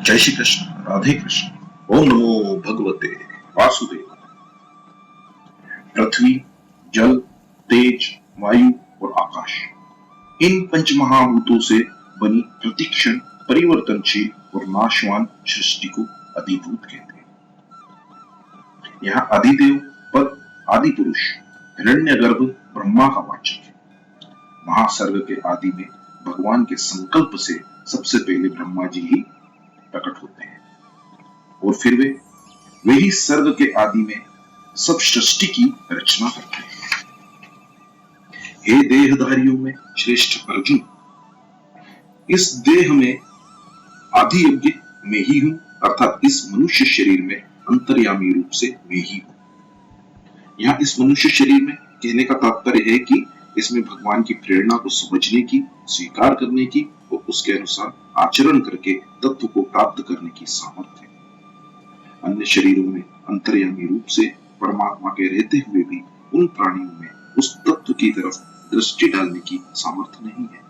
जय श्री कृष्ण, राधे कृष्ण। ओम नमो भगवते वासुदेव। पृथ्वी, जल, तेज, वायु और आकाश, इन पंच महाभूतों से बनी प्रतिक्षण परिवर्तनशील और नाशवान सृष्टि को अधिभूत कहते हैं। यहाँ अधिदेव पद आदि पुरुष हिरण्यगर्भ ब्रह्मा का वाचक है। महासर्ग के आदि में भगवान के संकल्प से सबसे पहले ब्रह्मा जी ही प्रकट होते हैं और फिर वे ही सर्ग के आदि में सब सृष्टि की रचना करते हैं। हे देहधारियों में श्रेष्ठ अर्जुन, इस देह में आदि यज्ञ में ही हूं, अर्थात इस मनुष्य शरीर में अंतर्यामी रूप से मैं ही हूं। यहाँ इस मनुष्य शरीर में कहने का तात्पर्य है कि इसमें भगवान की प्रेरणा को समझने की, स्वीकार करने की और उसके अनुसार आचरण करके तत्व को प्राप्त करने की सामर्थ्य है। अन्य शरीरों में अंतर्यामी रूप से परमात्मा के रहते हुए भी उन प्राणियों में उस तत्व की तरफ दृष्टि डालने की सामर्थ्य नहीं है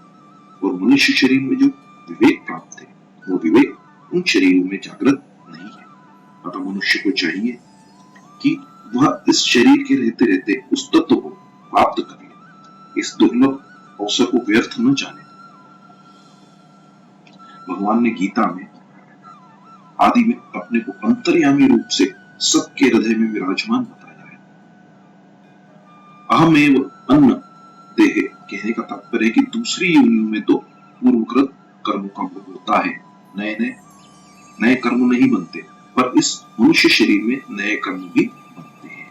और मनुष्य शरीर में जो विवेक प्राप्त है वो विवेक उन शरीरों में जागृत नहीं है। अतः मनुष्य को चाहिए कि वह इस शरीर के रहते रहते उस तत्व को प्राप्त कर ले, इस दुर्लभ अवसर को व्यर्थ न जाने। भगवान ने गीता में आदि में अपने को अंतर्यामी रूप से सबके हृदय में विराजमान बताया है। अहमेव अन्न देह कहने का तात्पर्य है कि दूसरी योनियों में तो पूर्वकृत कर्मों का भोग होता है, नए कर्म नहीं बनते, पर इस मनुष्य शरीर में नए कर्म भी बनते हैं।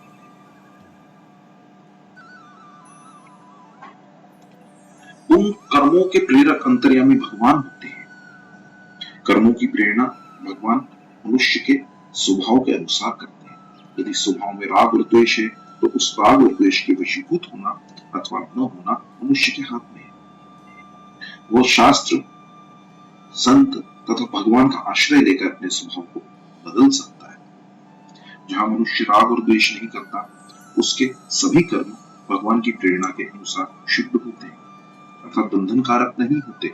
उन कर्मों के प्रेरक अंतर्यामी भगवान होते हैं। कर्मों की प्रेरणा भगवान मनुष्य के स्वभाव के अनुसार करते हैं। यदि स्वभाव में राग और द्वेष है तो उस राग और द्वेष के वशीभूत होना अथवा न होना मनुष्य के हाथ में है। वह शास्त्र, संत तथा भगवान का आश्रय लेकर अपने स्वभाव को बदल सकता है। जहां मनुष्य राग और द्वेष नहीं करता, उसके सभी कर्म भगवान की प्रेरणा के अनुसार शुद्ध होते हैं अर्थात बंधनकारक नहीं होते।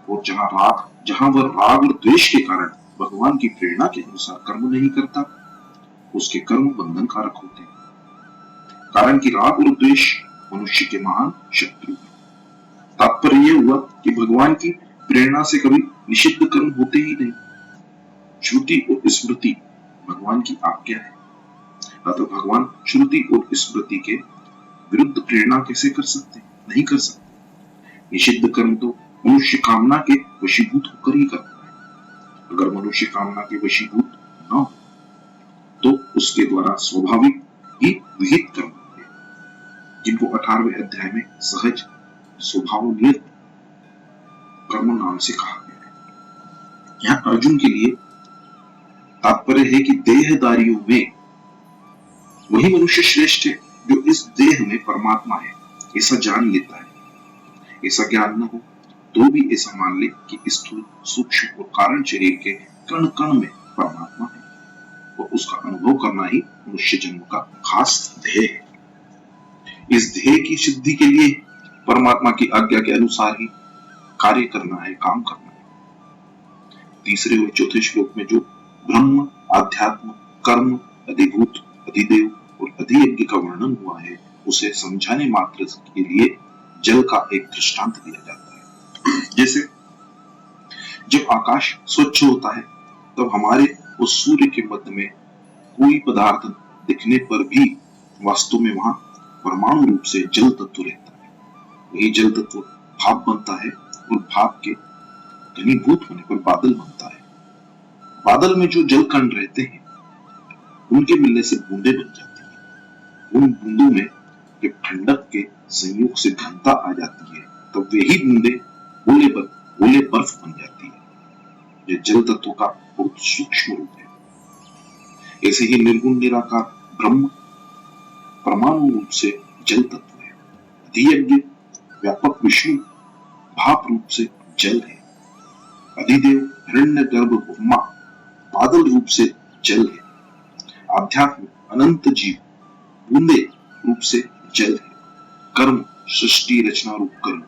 और जहां वह राग और द्वेष के कारण भगवान की प्रेरणा के अनुसार कर्म नहीं करता, उसके कर्म बंधनकारक होते हैं। कारण कि राग और द्वेष मनुष्य के महान शत्रु हैं। तात्पर्य यह हुआ कि भगवान की प्रेरणा से कभी निषिद्ध कर्म होते ही नहीं। श्रुति और स्मृति भगवान की आज्ञा है, अतः भगवान श्रुति और स्मृति के विरुद्ध प्रेरणा कैसे कर सकते? नहीं कर सकते। निषिद्ध कर्म तो मनुष्य कामना के वशीभूत होकर ही करता है। अगर मनुष्य कामना के वशीभूत न हो तो उसके द्वारा स्वाभाविक ही विहित कर्म होते हैं, जिनको 18वें अध्याय में सहज स्वभावनियत कर्म नाम से कहा गया है। यहाँ अर्जुन के लिए तात्पर्य है कि देहदारियों में वही मनुष्य श्रेष्ठ है जो इस देह में परमात्मा है ऐसा जान लेता है। ऐसा ज्ञान न हो तो भी ऐसा मान ले कि स्थूल, सूक्ष्म और कारण शरीर के कण कण में परमात्मा है और उसका अनुभव करना ही मनुष्य जन्म का खास ध्येय है। इस ध्येय की सिद्धि के लिए परमात्मा की आज्ञा के अनुसार ही कार्य करना है, काम करना है। तीसरे और चौथे श्लोक में जो ब्रह्म, आध्यात्म, कर्म, अधिभूत, अधिदेव और अधियज्ञ का वर्णन हुआ है, उसे समझाने मात्र के लिए जल का एक दृष्टांत दिया जाता है। जैसे जब आकाश स्वच्छ होता है तब हमारे उस सूर्य के मध्य में कोई पदार्थ दिखने पर भी वास्तव में वहां परमाणु रूप से जल तत्व रहता है। वही जल तत्व भाप बनता है और भाप के घनीभूत होने पर बादल बनता है। बादल में जो जल कण रहते हैं उनके मिलने से बूंदे बन जाती है। उन बूंदों में जब ठंडक के संयोग से घनता आ जाती है तब वही बूंदे गोले बर्फ बन जाती है। यह जल तत्व का बहुत सूक्ष्म रूप है। ऐसे ही निर्गुण निराकार ब्रह्म परमाणु रूप से जल तत्व है। अधियज्ञ व्यापक विष्णु भाप रूप से जल है। अधिदेव हिरण्यगर्भ ब्रह्मा बादल रूप से जल है। आध्यात्म अनंत जीव बूंदे रूप से जल है। कर्म सृष्टि रचना रूप कर्म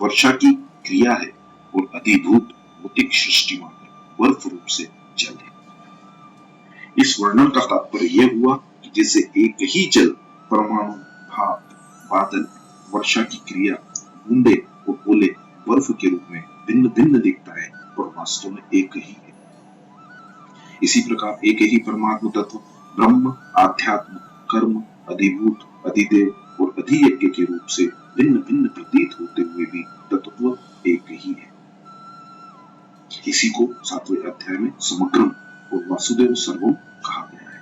वर्षा की क्रिया है और अधिभूत भौतिक सृष्टि मात्र बर्फ रूप से जल है। इस वर्णन का तात्पर्य यह हुआ कि जैसे एक ही जल परमाणु, भाप, बादल, वर्षा की क्रिया, बूंदे और ओले बर्फ के रूप में भिन्न भिन्न दिखता है पर वास्तव में एक ही है। इसी प्रकार एक ही परमात्म तत्व ब्रह्म, आध्यात्म, कर्म, अधिभूत, अधिदेव और अधियज्ञ के रूप से भिन्न भिन्न प्रतीत होते हुए भी तत्व एक ही है। इसी को 7वें अध्याय में समग्रम और वासुदेव सर्वम कहा गया है।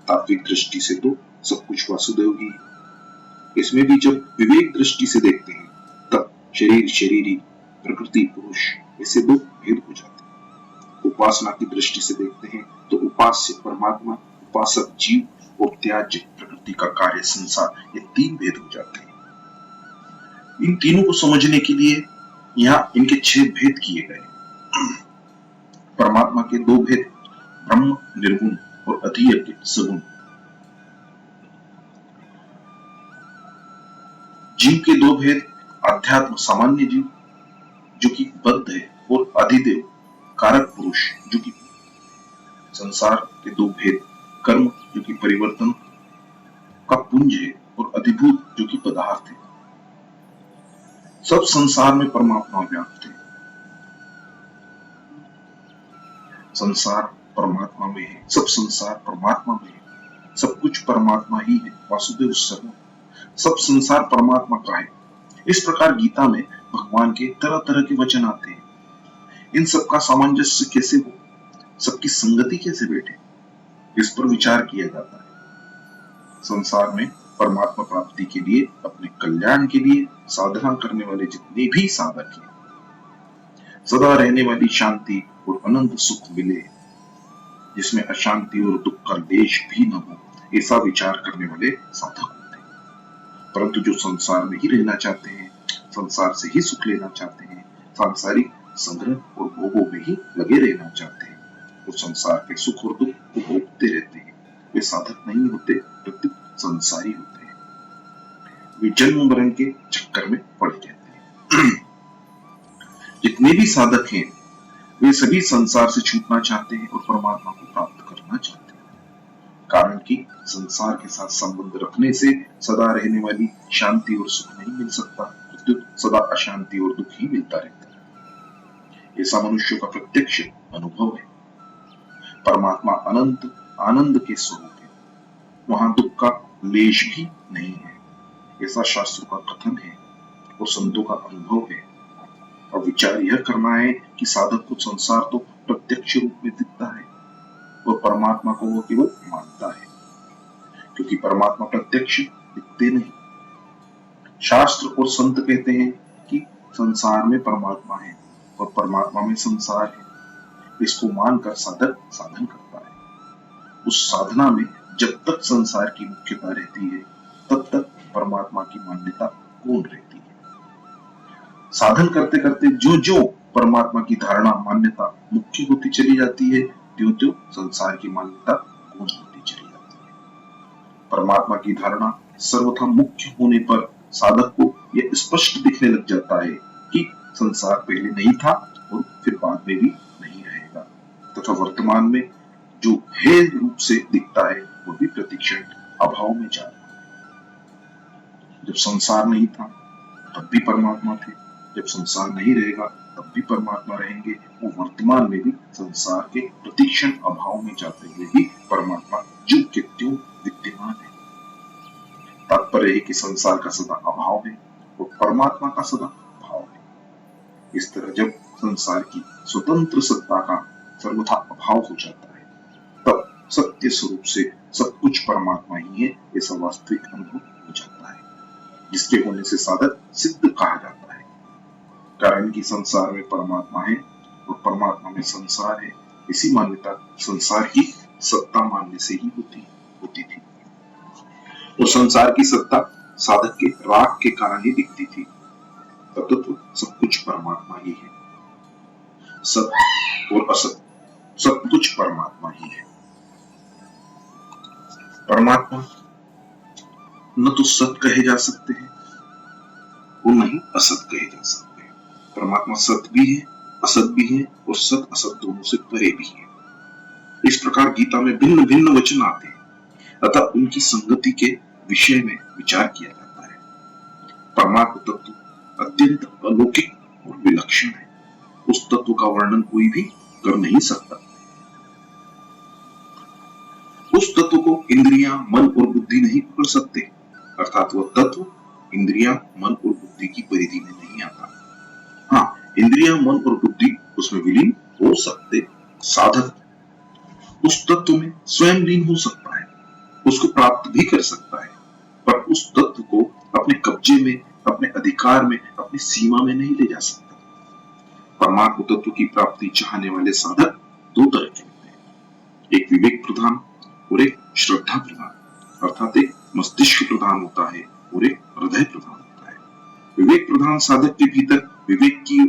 तात्विक दृष्टि से तो सब कुछ वासुदेव ही है। इसमें भी जब विवेक दृष्टि से देखते हैं तब शरीर शरीरी, प्रकृति पुरुष, ऐसे दो भेद हो जाते हैं। उपासना की दृष्टि से देखते हैं तो उपास्य परमात्मा, उपासक जीव और त्याज्य प्रकृति का कार्य संसार, ये तीन भेद हो जाते हैं। इन तीनों को समझने के लिए यहाँ इनके 6 भेद किए गए। परमात्मा के 2 भेद, ब्रह्म निर्गुण और अधियज्ञ सगुण। जीव के 2 भेद, अध्यात्म सामान्य जीव जो कि बद्ध है और अधिदेव कारक पुरुष जो कि संसार के 2 भेद, कर्म जो कि परिवर्तन का पुंज है और अधिभूत जो कि पदार्थ है। सब संसार में परमात्मा व्याप्त है। संसार परमात्मा में है, सब संसार परमात्मा में है, सब कुछ परमात्मा ही है, वासुदेव सर्वम। सब संसार परमात्मा का है। इस प्रकार गीता में भगवान के तरह तरह के वचन आते हैं। इन सब का सामंजस्य कैसे हो, सबकी संगति कैसे बैठे, इस पर विचार किया जाता है। संसार में परमात्मा प्राप्ति के लिए, अपने कल्याण के लिए साधना करने वाले जितने भी साधक हैं, सदा रहने वाली शांति और अनंत सुख मिले, जिसमें अशांति और दुख का लेश भी न हो, ऐसा विचार करने वाले साधक होते हैं। परंतु जो संसार में ही रहना चाहते हैं, संसार से ही सुख लेना चाहते हैं, सांसारिक संग्रह और भोगों में ही लगे रहना चाहते हैं, वो संसार के सुख और दुख को भोगते रहते हैं, वे साधक नहीं होते, प्रत्युत संसारी होते हैं। वे जन्म मरण के चक्कर में पड़े रहते हैं। जितने भी साधक हैं वे सभी संसार से छूटना चाहते हैं और परमात्मा को प्राप्त करना चाहते हैं। कारण कि संसार के साथ संबंध रखने से सदा रहने वाली शांति और सुख नहीं मिल सकता, प्रत्युत सदा अशांति और दुख ही मिलता रहता है। ऐसा मनुष्य का प्रत्यक्ष अनुभव है। परमात्मा अनंत आनंद के स्वरूप है, वहां दुख का लेश भी नहीं है, ऐसा शास्त्रों का कथन है और संतों का अनुभव है। और विचार यह करना है कि साधक को संसार तो प्रत्यक्ष रूप में दिखता है और परमात्मा को वो केवल मानता है, क्योंकि परमात्मा प्रत्यक्ष दिखते नहीं। शास्त्र और संत कहते हैं कि संसार में परमात्मा है और परमात्मा में संसार है। इसको मानकर साधक साधन करता है। उस साधना में जब तक संसार की मुख्यता रहती है तब तक परमात्मा की मान्यता कौन रहती है। साधन करते करते जो जो परमात्मा की धारणा मान्यता मुख्य होती चली जाती है, त्यों त्यों संसार की मान्यता कौन होती चली जाती है। परमात्मा की धारणा सर्वथा मुख्य होने पर साधक को यह स्पष्ट दिखने लग जाता है कि संसार पहले नहीं था और फिर बाद में भी नहीं रहेगा, तथा वर्तमान में जो है रूप से दिखता है वो भी प्रतिक्षण अभाव में जा रहा है। जब संसार नहीं था तब भी परमात्मा थे, जब संसार नहीं रहेगा तब भी परमात्मा रहेंगे। वो वर्तमान में भी संसार के प्रतिक्षण अभाव में जाते हुए भी परमात्मा जो के त्यों विद्यमान है। तात्पर्य है कि संसार का सदा अभाव है और परमात्मा का सदा भाव है। इस तरह जब संसार की स्वतंत्र सत्ता का सर्वथा अभाव हो जाता है तब सत्य स्वरूप से सब कुछ परमात्मा ही है, ऐसा वास्तविक अनुभव हो जाता है, जिसके होने से साधक सिद्ध कहा जाता है। कारण कि संसार में परमात्मा है और परमात्मा में संसार है, इसी मान्यता संसार की सत्ता मानने से ही होती थी। और संसार की सत्ता साधक के राग के कारण ही दिखती थी। तत्व सब कुछ परमात्मा ही है, सत्य और असत सब कुछ परमात्मा ही है। परमात्मा न तो सत कहे जा सकते हैं और न ही असत कहे जा सकते हैं। परमात्मा सत भी है असत भी है और सत असत दोनों से परे भी है। इस प्रकार गीता में भिन्न भिन्न वचन आते हैं तथा उनकी संगति के विषय में विचार किया जाता है। परमात्म तत्व अत्यंत अलौकिक और विलक्षण है। उस तत्व का वर्णन कोई भी कर नहीं सकता। उस तत्व को इंद्रियां, मन और बुद्धि नहीं पकड़ सकते, अर्थात वह तत्व इंद्रियां, मन और बुद्धि की परिधि में नहीं आता। हाँ, इंद्रियां, मन और बुद्धि उसमें विलीन हो सकते। साधक उस तत्व में स्वयं लीन हो सकता है, उसको प्राप्त भी कर सकता है, पर उस तत्व को अपने कब्जे में, अपने अधिकार में, अपनी सीमा में नहीं ले जा सकता। परमात्म तत्व की प्राप्ति चाहने वाले साधक दो तरह के होते हैं, एक विवेक प्रधान और एक श्रद्धा प्रधान, अर्थात एक मस्तिष्क प्रधान होता है और एक हृदय प्रधान होता है। विवेक प्रधान साधक के भीतर विवेक की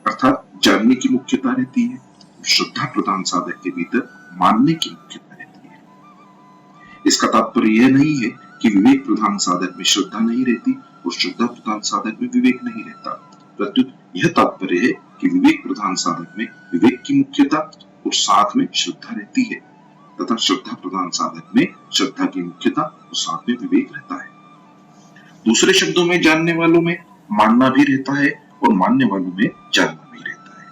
अर्थात जानने की मुख्यता रहती है, श्रद्धा प्रधान साधक के भीतर मानने की मुख्यता रहती है। इसका तात्पर्य यह नहीं है कि विवेक प्रधान साधक में श्रद्धा नहीं रहती और श्रद्धा प्रधान साधक में विवेक नहीं रहता, प्रत्युत यह तात्पर्य है कि विवेक प्रधान साधक में विवेक की मुख्यता और साथ में श्रद्धा रहती है तथा श्रद्धा प्रधान साधक में श्रद्धा की मुख्यता और साथ में विवेक रहता है। दूसरे शब्दों में जानने वालों में मानना भी रहता है और मानने वालों में जानना भी रहता है।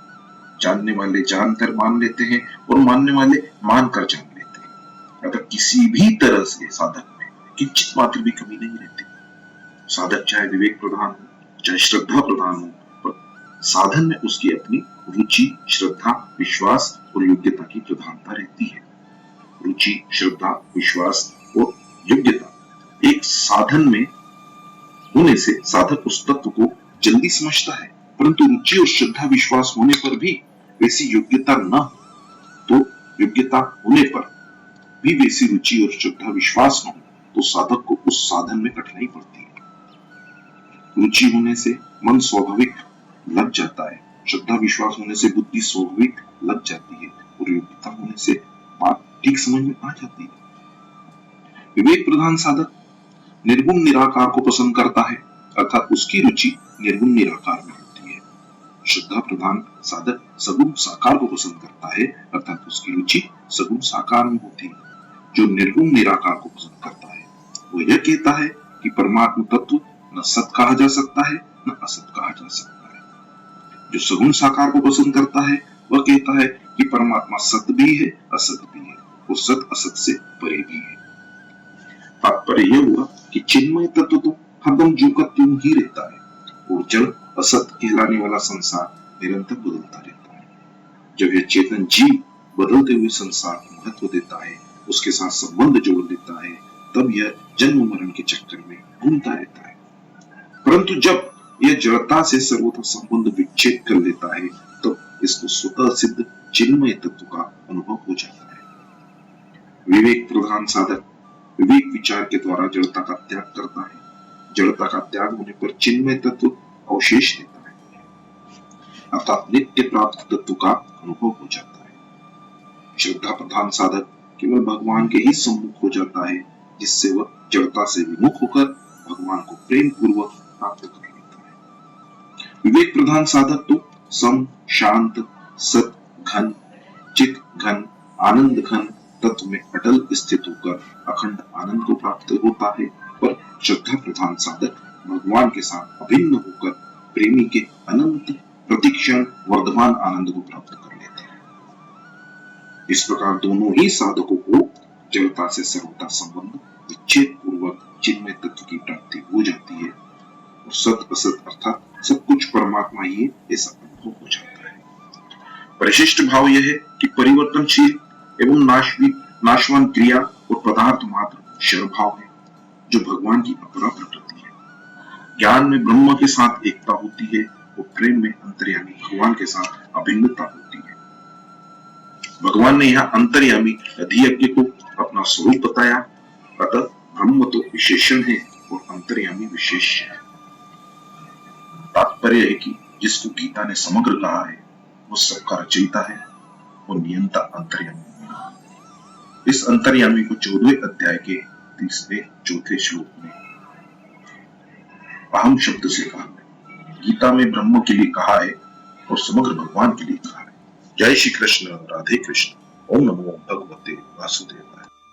जानने वाले जानकर मान लेते हैं और मानने वाले मानकर जान लेते हैं। अगर किसी भी तरह से साधक में किंचित मात्र भी कमी नहीं रहती। साधक चाहे विवेक प्रधान हो, चाहे श्रद्धा प्रधान हो, पर साधन में उसकी अपनी रुचि, श्रद्धा, विश्वास और योग्यता की प्रधानता रहती है। रुचि, श्रद्धा, विश्वास और योग्यता एक साधन में होने से साधक उस तत्व को जल्दी समझता है, परंतु रुचि और श्रद्धा विश्वास होने पर भी वैसी योग्यता न हो तो योग्यता होने पर भी वैसी रुचि और श्रद्धा विश्वास न हो तो साधक को उस साधन में कठिनाई पड़ती है। रुचि होने से मन स्वाभाविक लग जाता है, श्रद्धा विश्वास होने से बुद्धि स्वाभाविक लग जाती है और योग्यता होने से बात ठीक समझ में आ जाती है। विवेक प्रधान साधक निर्गुण निराकार को पसंद करता है, अर्थात उसकी रुचि निर्गुण निराकार में होती है। श्रद्धा प्रधान साधक सगुण साकार को पसंद करता है, अर्थात उसकी रुचि सगुण साकार में होती है। जो निर्गुण निराकार को पसंद करता है वो यह कहता है कि परमात्म तत्व न सत कहा जा सकता है न असत कहा जा सकता है। जो सगुण साकार को पसंद करता है वह कहता है कि परमात्मा सत भी है, असत भी है, वो सत असत से परे भी है। तात्पर्य यह हुआ कि चिन्मय तत्व तो हरदम ज्यों का त्यों ही रहता है और जड़ असत कहलाने वाला संसार निरंतर बदलता रहता है। जब यह चेतन जीव बदलते हुए संसार को महत्व देता है, उसके साथ संबंध जोड़ लेता है, तब यह जन्म मरण के चक्कर में घूमता रहता है। परंतु जब यह जड़ता से सर्वथा संबंध विच्छेद कर लेता है तो इसको स्वतः सिद्ध चिन्मय तत्व का अनुभव हो जाता है। विवेक प्रधान साधक विवेक विचार के द्वारा जड़ता का त्याग करता है। जड़ता का त्याग होने पर चिन्मय तत्व अवशेष देता है, अर्थात नित्य प्राप्त तत्व का अनुभव हो जाता है। श्रद्धा प्रधान साधक केवल भगवान के ही सम्मुख हो जाता है, जिससे वह जड़ता से विमुख होकर भगवान को प्रेम पूर्वक प्राप्त कर लेता है। विवेक प्रधान साधक तो सम, शांत, सत घन, चित घन, आनंद घन तत्व में अटल स्थित होकर अखंड आनंद को प्राप्त होता है, पर श्रद्धा प्रधान साधक भगवान के साथ अभिन्न होकर प्रेमी के अनंत प्रतिक्षण वर्धमान आनंद को प्राप्त कर लेते हैं। इस प्रकार दोनों ही साधकों को जड़ता से सर्वथा संबंध विच्छेद पूर्वक चिन्मय तत्व की प्राप्ति हो जाती है और सत असत अर्थात सब कुछ परमात्मा ही है, ऐसा अनुभव हो जाता है। परिशिष्ट भाव यह है कि परिवर्तनशील एवं नाशवान क्रिया और पदार्थ मात्र क्षर भाव है, जो भगवान की अपरा प्रकृति है। ज्ञान में ब्रह्म के साथ एकता होती है और प्रेम में अंतर्यामी भगवान के साथ अभिन्नता होती है। भगवान ने यहाँ अंतर्यामी अधियज्ञ को अपना स्वरूप बताया, अतः ब्रह्म तो विशेषण है और अंतर्यामी विशेष है। तात्पर्य है कि जिसको गीता ने समग्र कहा है वो सबका रचयिता है और नियंता अंतर्यामी है। इस अंतर्यामी को 14वें अध्याय के 3-4 श्लोक में अहम शब्द से कहा है। गीता में ब्रह्म के लिए कहा है और समग्र भगवान के लिए कार्य। जय श्री कृष्ण, राधे कृष्ण। ओम नमो भगवते वासुदेवाय।